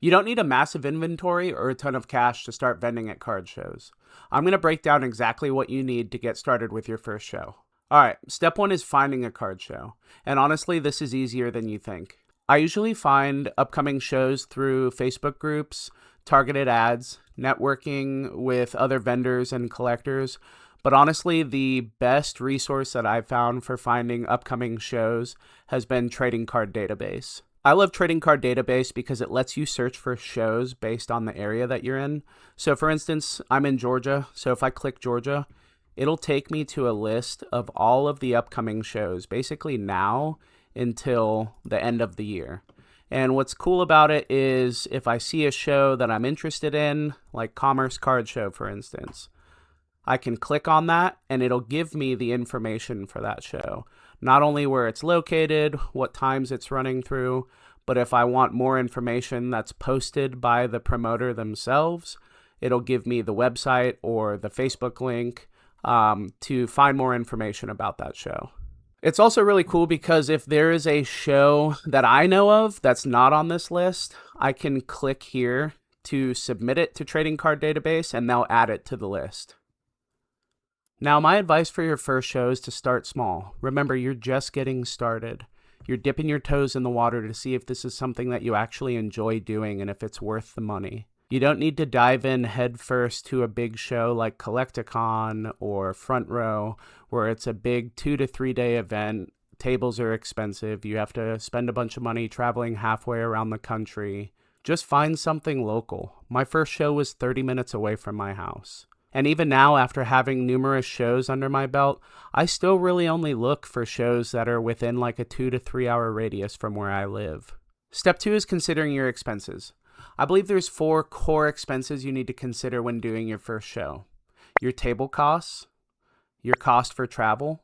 You don't need a massive inventory or a ton of cash to start vending at card shows. I'm going to break down exactly what you need to get started with your first show. All right, step one is finding a card show. And honestly, this is easier than you think. I usually find upcoming shows through Facebook groups, targeted ads, networking with other vendors and collectors. But honestly, the best resource that I've found for finding upcoming shows has been Trading Card Database. I love Trading Card Database because it lets you search for shows based on the area that you're in. So for instance, I'm in Georgia, so if I click Georgia, it'll take me to a list of all of the upcoming shows, basically now until the end of the year. And what's cool about it is if I see a show that I'm interested in, like Commerce Card Show, for instance, I can click on that and it'll give me the information for that show. Not only where it's located, what times it's running through, but if I want more information that's posted by the promoter themselves, it'll give me the website or the Facebook link to find more information about that show. It's also really cool because if there is a show that I know of that's not on this list, I can click here to submit it to Trading Card Database and they'll add it to the list. Now, my advice for your first show is to start small. Remember, you're just getting started. You're dipping your toes in the water to see if this is something that you actually enjoy doing and if it's worth the money. You don't need to dive in head first to a big show like Collecticon or Front Row, where it's a big 2 to 3 day event. Tables are expensive. You have to spend a bunch of money traveling halfway around the country. Just find something local. My first show was 30 minutes away from my house. And even now, after having numerous shows under my belt, I still really only look for shows that are within like a 2 to 3 hour radius from where I live. Step 2 is considering your expenses. I believe there's 4 core expenses you need to consider when doing your first show. Your table costs, your cost for travel,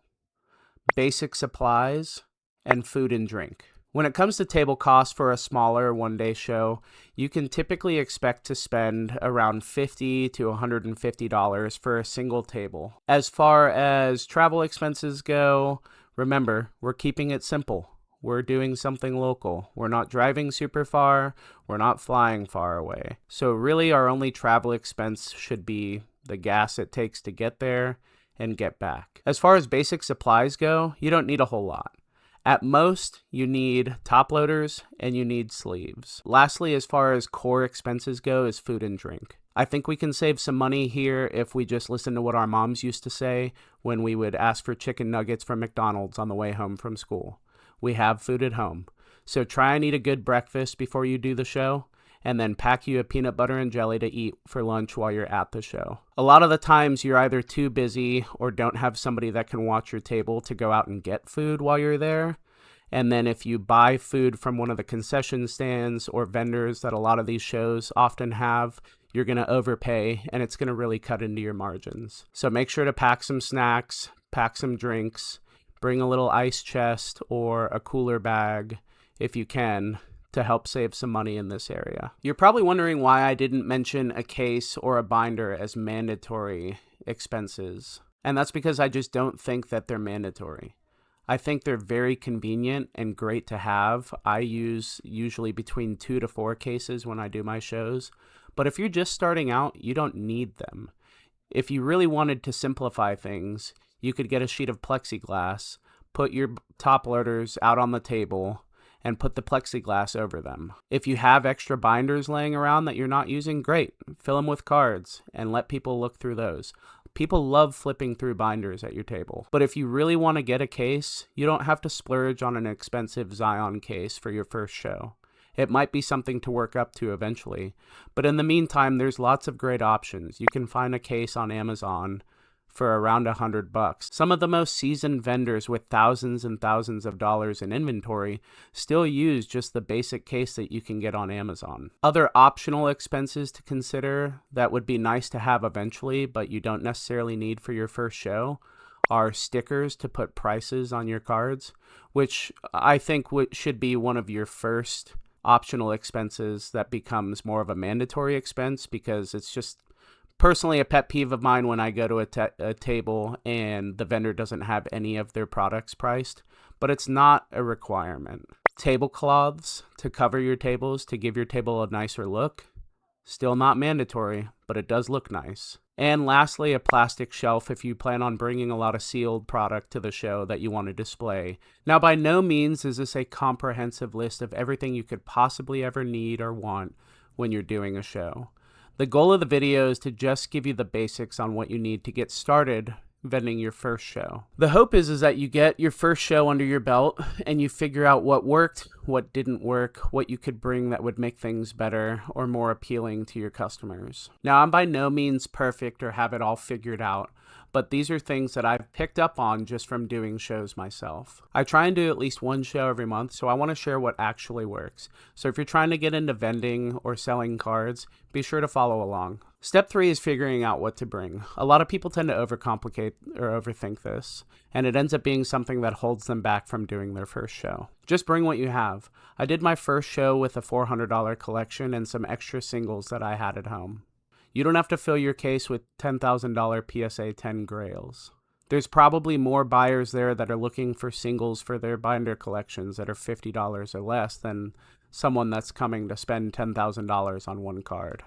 basic supplies, and food and drink. When it comes to table costs for a smaller one-day show, you can typically expect to spend around $50 to $150 for a single table. As far as travel expenses go, remember, we're keeping it simple. We're doing something local. We're not driving super far. We're not flying far away. So really our only travel expense should be the gas it takes to get there and get back. As far as basic supplies go, you don't need a whole lot. At most, you need top loaders and you need sleeves. Lastly, as far as core expenses go, is food and drink. I think we can save some money here if we just listen to what our moms used to say when we would ask for chicken nuggets from McDonald's on the way home from school. We have food at home. So try and eat a good breakfast before you do the show, and then pack you a peanut butter and jelly to eat for lunch while you're at the show. A lot of the times you're either too busy or don't have somebody that can watch your table to go out and get food while you're there. And then if you buy food from one of the concession stands or vendors that a lot of these shows often have, you're going to overpay and it's going to really cut into your margins. So make sure to pack some snacks, pack some drinks, bring a little ice chest or a cooler bag if you can, to help save some money in this area. You're probably wondering why I didn't mention a case or a binder as mandatory expenses. And that's because I just don't think that they're mandatory. I think they're very convenient and great to have. I use usually between 2 to 4 cases when I do my shows. But if you're just starting out, you don't need them. If you really wanted to simplify things, you could get a sheet of plexiglass, put your top loaders out on the table, and put the plexiglass over them. If you have extra binders laying around that you're not using, great. Fill them with cards and let people look through those. People love flipping through binders at your table. But if you really want to get a case, you don't have to splurge on an expensive Zion case for your first show. It might be something to work up to eventually. But in the meantime, there's lots of great options. You can find a case on Amazon for around $100. Some of the most seasoned vendors with thousands and thousands of dollars in inventory still use just the basic case that you can get on Amazon. Other optional expenses to consider that would be nice to have eventually, but you don't necessarily need for your first show, are stickers to put prices on your cards, which I think should be one of your first optional expenses that becomes more of a mandatory expense, because it's just personally a pet peeve of mine when I go to a table and the vendor doesn't have any of their products priced, but it's not a requirement. Tablecloths to cover your tables to give your table a nicer look. Still not mandatory, but it does look nice. And lastly, a plastic shelf if you plan on bringing a lot of sealed product to the show that you want to display. Now, by no means is this a comprehensive list of everything you could possibly ever need or want when you're doing a show. The goal of the video is to just give you the basics on what you need to get started vending your first show. The hope is that you get your first show under your belt and you figure out what worked, what didn't work, what you could bring that would make things better or more appealing to your customers. Now, I'm by no means perfect or have it all figured out, but these are things that I've picked up on just from doing shows myself. I try and do at least one show every month, so I want to share what actually works. So if you're trying to get into vending or selling cards, be sure to follow along. Step 3 is figuring out what to bring. A lot of people tend to overcomplicate or overthink this, and it ends up being something that holds them back from doing their first show. Just bring what you have. I did my first show with a $400 collection and some extra singles that I had at home. You don't have to fill your case with $10,000 PSA 10 grails. There's probably more buyers there that are looking for singles for their binder collections that are $50 or less than someone that's coming to spend $10,000 on one card.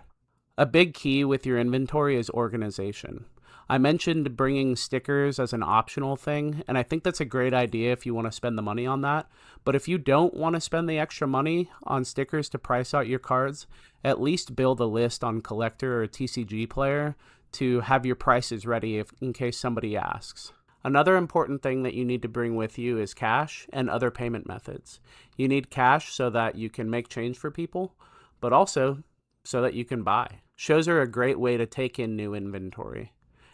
A big key with your inventory is organization. I mentioned bringing stickers as an optional thing, and I think that's a great idea if you want to spend the money on that. But if you don't want to spend the extra money on stickers to price out your cards, at least build a list on Collector or TCG Player to have your prices ready in case somebody asks. Another important thing that you need to bring with you is cash and other payment methods. You need cash so that you can make change for people, but also so that you can buy. Shows are a great way to take in new inventory.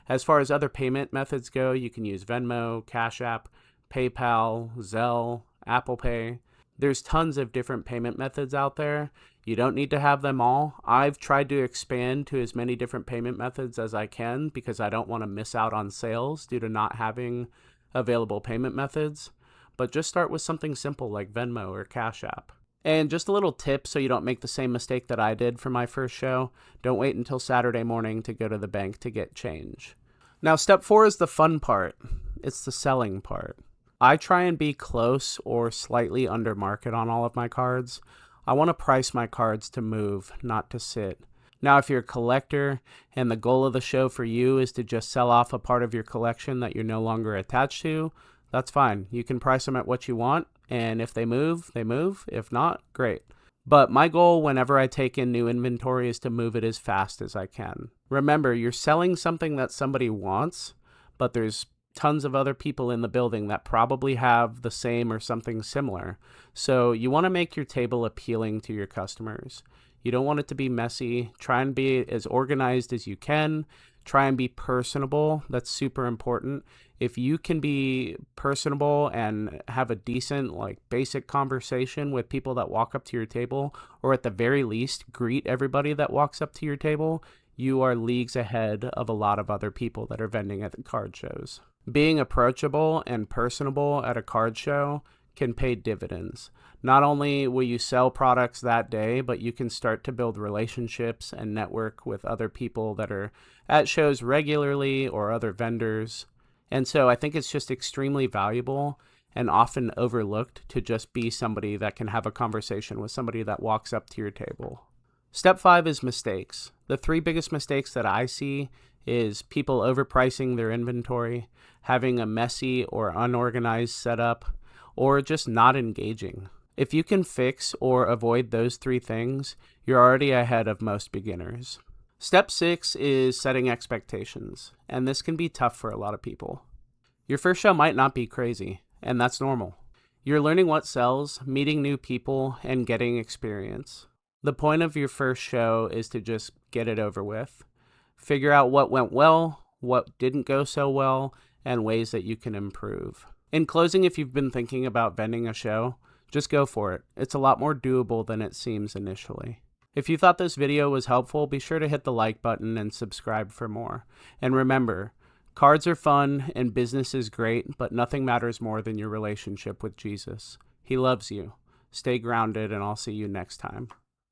As far as other payment methods go, you can use Venmo, Cash App, PayPal, Zelle, Apple Pay. There's tons of different payment methods out there. You don't need to have them all. I've tried to expand to as many different payment methods as I can because I don't want to miss out on sales due to not having available payment methods. But just start with something simple like Venmo or Cash App. And just a little tip so you don't make the same mistake that I did for my first show. Don't wait until Saturday morning to go to the bank to get change. Now, step 4 is the fun part. It's the selling part. I try and be close or slightly under market on all of my cards. I want to price my cards to move, not to sit. Now, if you're a collector and the goal of the show for you is to just sell off a part of your collection that you're no longer attached to, that's fine. You can price them at what you want, and if they move, they move. If not, great. But my goal whenever I take in new inventory is to move it as fast as I can. Remember, you're selling something that somebody wants, but there's tons of other people in the building that probably have the same or something similar. So you want to make your table appealing to your customers. You don't want it to be messy. Try and be as organized as you can. Try and be personable. That's super important. If you can be personable and have a decent, basic conversation with people that walk up to your table, or at the very least, greet everybody that walks up to your table, you are leagues ahead of a lot of other people that are vending at the card shows. Being approachable and personable at a card show can pay dividends. Not only will you sell products that day, but you can start to build relationships and network with other people that are at shows regularly or other vendors. And so I think it's just extremely valuable and often overlooked to just be somebody that can have a conversation with somebody that walks up to your table. Step 5 is mistakes. The 3 biggest mistakes that I see is people overpricing their inventory, having a messy or unorganized setup, or just not engaging. If you can fix or avoid those 3 things, you're already ahead of most beginners. Step 6 is setting expectations, and this can be tough for a lot of people. Your first show might not be crazy, and that's normal. You're learning what sells, meeting new people, and getting experience. The point of your first show is to just get it over with. Figure out what went well, what didn't go so well, and ways that you can improve. In closing, if you've been thinking about vending a show, just go for it. It's a lot more doable than it seems initially. If you thought this video was helpful, be sure to hit the like button and subscribe for more. And remember, cards are fun and business is great, but nothing matters more than your relationship with Jesus. He loves you. Stay grounded, and I'll see you next time.